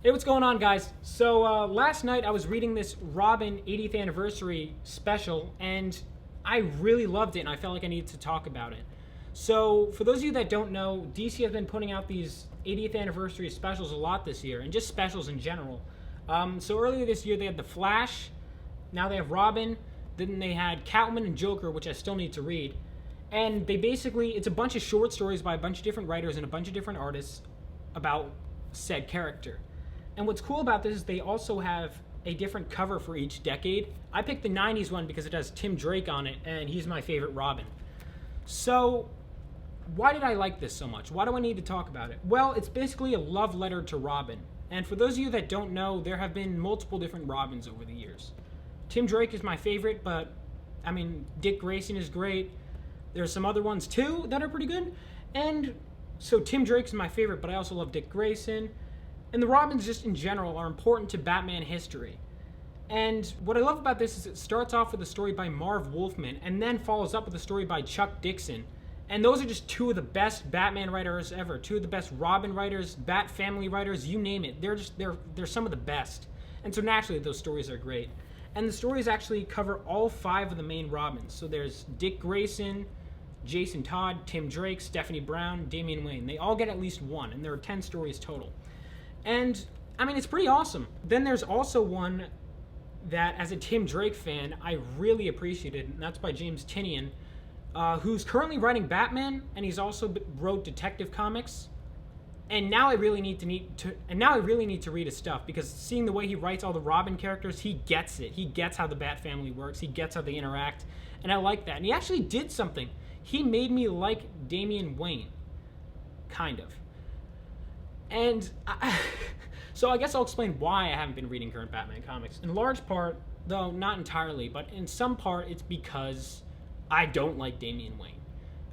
Hey, what's going on, guys? So last night I was reading this Robin 80th anniversary special, and I really loved it, and I felt like I needed to talk about it. So for those of you that don't know, DC has been putting out these 80th anniversary specials a lot this year, and just specials in general. So earlier this year they had The Flash, now they have Robin, then they had Catwoman and Joker, which I still need to read. And they basically, it's a bunch of short stories by a bunch of different writers and a bunch of different artists about said character. And what's cool about this is they also have a different cover for each decade. I picked the 90s one because it has Tim Drake on it, and he's my favorite Robin. So, why did I like this so much? Why do I need to talk about it? Well, it's basically a love letter to Robin. And for those of you that don't know, there have been multiple different Robins over the years. Tim Drake is my favorite, but, I mean, Dick Grayson is great. There's some other ones, too, that are pretty good. And so Tim Drake is my favorite, but I also love Dick Grayson. And the Robins just in general are important to Batman history. And what I love about this is it starts off with a story by Marv Wolfman and then follows up with a story by Chuck Dixon. And those are just two of the best Batman writers ever, two of the best Robin writers, Bat family writers, you name it. They're some of the best. And so naturally those stories are great. And the stories actually cover all 5 of the main Robins. So there's Dick Grayson, Jason Todd, Tim Drake, Stephanie Brown, Damian Wayne. They all get at least one, and there are 10 stories total. And, I mean, it's pretty awesome. Then there's also one that, as a Tim Drake fan, I really appreciated, and that's by James Tynion, who's currently writing Batman, and he's also wrote Detective Comics. And now I really need to read his stuff, because seeing the way he writes all the Robin characters, he gets it. He gets how the Bat family works. He gets how they interact, and I like that. And he actually did something. He made me like Damian Wayne, kind of. And so I guess I'll explain why I haven't been reading current Batman comics. In large part, though not entirely, but in some part it's because I don't like Damian Wayne.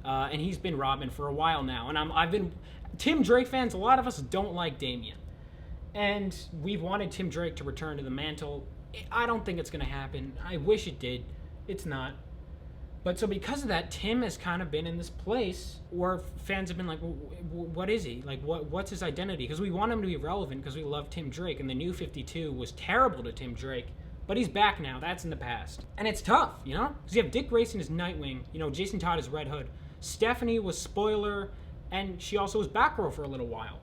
And he's been Robin for a while now. And I've been Tim Drake fans, a lot of us don't like Damian. And we've wanted Tim Drake to return to the mantle. I don't think it's going to happen. I wish it did. It's not. But so because of that, Tim has kind of been in this place where fans have been like, well, what is he? Like, what's his identity? Because we want him to be relevant because we love Tim Drake. And the New 52 was terrible to Tim Drake. But he's back now. That's in the past. And it's tough, you know? Because you have Dick Grayson as Nightwing. You know, Jason Todd is Red Hood. Stephanie was Spoiler. And she also was Batgirl for a little while.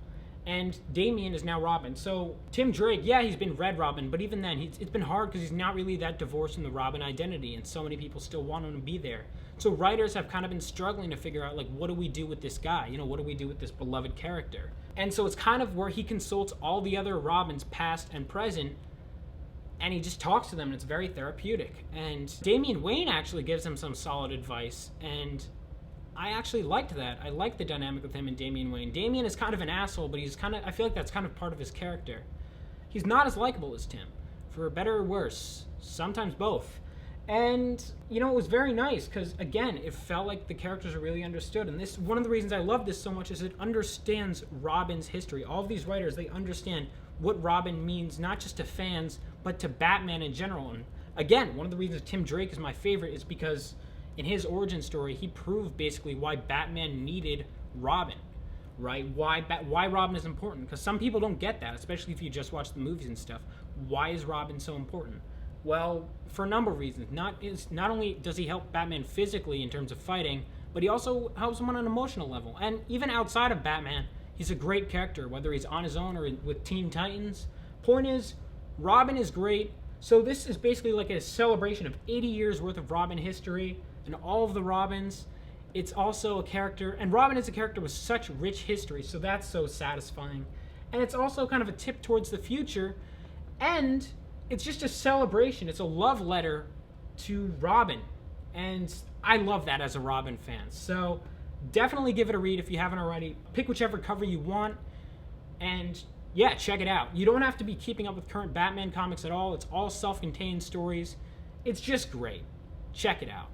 And Damian is now Robin. So Tim Drake, yeah, he's been Red Robin, but even then, it's been hard because he's not really that divorced from the Robin identity, and so many people still want him to be there. So writers have kind of been struggling to figure out, like, what do we do with this guy? You know, what do we do with this beloved character? And so it's kind of where he consults all the other Robins, past and present, and he just talks to them, and it's very therapeutic. And Damian Wayne actually gives him some solid advice, and I actually liked that. I liked the dynamic with him and Damian Wayne. Damian is kind of an asshole, but I feel like that's kind of part of his character. He's not as likable as Tim, for better or worse, sometimes both. And, you know, it was very nice, because, again, it felt like the characters are really understood. And this, one of the reasons I love this so much is it understands Robin's history. All of these writers, they understand what Robin means, not just to fans, but to Batman in general. And, again, one of the reasons Tim Drake is my favorite is because in his origin story, he proved basically why Batman needed Robin, right? Why Robin is important. Because some people don't get that, especially if you just watch the movies and stuff. Why is Robin so important? Well, for a number of reasons. Not only does he help Batman physically in terms of fighting, but he also helps him on an emotional level. And even outside of Batman, he's a great character, whether he's on his own or with Teen Titans. Point is, Robin is great. So this is basically like a celebration of 80 years worth of Robin history and all of the Robins. It's also a character, and Robin is a character with such rich history, so that's so satisfying. And it's also kind of a tip towards the future, and it's just a celebration. It's a love letter to Robin, and I love that as a Robin fan. So definitely give it a read if you haven't already. Pick whichever cover you want, and yeah, check it out. You don't have to be keeping up with current Batman comics at all. It's all self-contained stories. It's just great. Check it out.